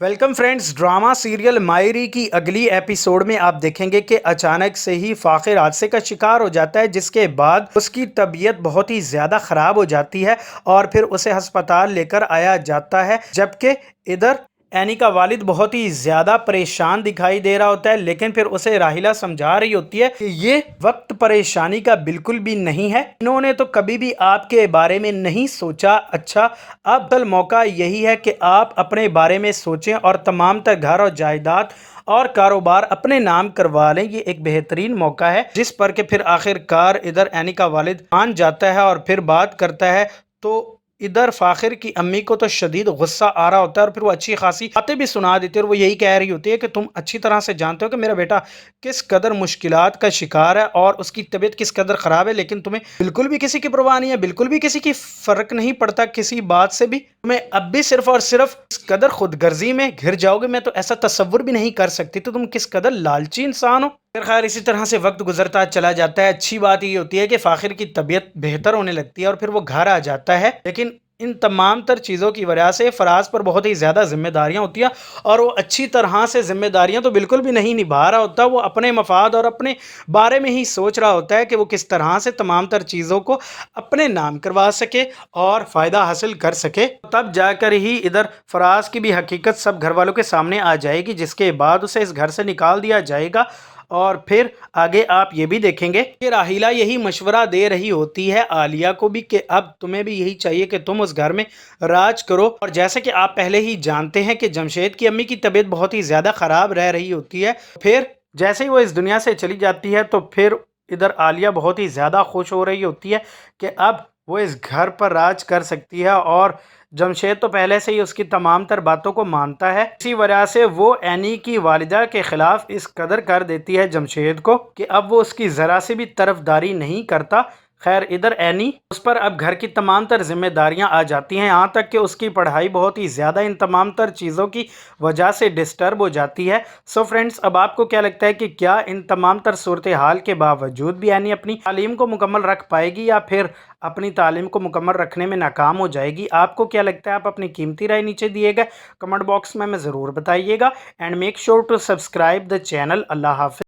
Welcome friends. Drama serial मायरी की अगली episode में आप देखेंगे कि अचानक से ही फाखिर हादसे का शिकार हो जाता है, जिसके बाद उसकी तबीयत बहुत ही ज़्यादा ख़राब हो जाती है और फिर उसे अस्पताल लेकर आया जाता है। जबकि इधर एनी का वालिद बहुत ही ज़्यादा परेशान दिखाई दे रहा होता है, लेकिन फिर उसे राहिला समझा रही होती है कि ये वक्त परेशानी का बिल्कुल भी नहीं है, इन्होंने तो कभी भी आपके बारे में नहीं सोचा। अच्छा, अब असल मौका यही है कि आप अपने बारे में सोचें और तमाम तर घर और जायदाद और कारोबार अपने नाम करवा लें। ये एक बेहतरीन मौका है जिस पर कि फिर आखिरकार इधर एनी का वालिद मान जाता है और फिर बात करता है। तो इधर फाखिर की अम्मी को तो शदीद गुस्सा आ रहा होता है और फिर वो अच्छी खासी बातें भी सुना देती है और वो यही कह रही होती है कि तुम अच्छी तरह से जानते हो कि मेरा बेटा किस कदर मुश्किलात का शिकार है और उसकी तबीयत किस कदर ख़राब है, लेकिन तुम्हें बिल्कुल भी किसी की परवाह नहीं है, बिल्कुल भी किसी की फ़र्क नहीं पड़ता किसी बात से भी। तुम्हें अब भी सिर्फ और सिर्फ इस कदर खुदगर्जी में घिर जाओगे, मैं तो ऐसा तसव्वुर भी नहीं कर सकती। तो तुम किस कदर लालची इंसान हो। फिर खैर इसी तरह से वक्त गुजरता चला जाता है। अच्छी बात ये होती है कि फाखिर की तबीयत बेहतर होने लगती है और फिर वो घर आ जाता है, लेकिन इन तमाम तर चीज़ों की वजह से फराज पर बहुत ही ज़्यादा जिम्मेदारियां होती हैं और वो अच्छी तरह से जिम्मेदारियां तो बिल्कुल भी नहीं निभा रहा होता। वो अपने मफाद और अपने बारे में ही सोच रहा होता है कि वो किस तरह से तमाम तर चीज़ों को अपने नाम करवा सके और फ़ायदा हासिल कर सके। तब जाकर ही इधर फराज की भी हकीकत सब घर वालों के सामने आ जाएगी, जिसके बाद उसे इस घर से निकाल दिया जाएगा। और फिर आगे आप ये भी देखेंगे कि राहिला यही मशवरा दे रही होती है आलिया को भी कि अब तुम्हें भी यही चाहिए कि तुम उस घर में राज करो। और जैसे कि आप पहले ही जानते हैं कि जमशेद की अम्मी की तबीयत बहुत ही ज़्यादा ख़राब रह रही होती है। फिर जैसे ही वो इस दुनिया से चली जाती है तो फिर इधर आलिया बहुत ही ज़्यादा खुश हो रही होती है कि अब वो इस घर पर राज कर सकती है और जमशेद तो पहले से ही उसकी तमाम तर बातों को मानता है। इसी वजह से वो एनी की वालिदा के खिलाफ इस कदर कर देती है जमशेद को कि अब वो उसकी ज़रा से भी तरफदारी नहीं करता। खैर इधर एनी उस पर अब घर की तमाम तर जिम्मेदारियां आ जाती हैं, यहाँ तक कि उसकी पढ़ाई बहुत ही ज़्यादा इन तमाम तर चीज़ों की वजह से डिस्टर्ब हो जाती है। सो फ्रेंड्स, अब आपको क्या लगता है कि क्या इन तमाम तर सूरत हाल के बावजूद भी एनी अपनी तालीम को मुकम्मल रख पाएगी या फिर अपनी तालीम को मुकम्मल रखने में नाकाम हो जाएगी? आपको क्या लगता है? आप अपनी कीमती राय नीचे दिएगा कमेंट बॉक्स में ज़रूर बताइएगा and make sure to subscribe the channel. अल्लाह हाफ़िज़।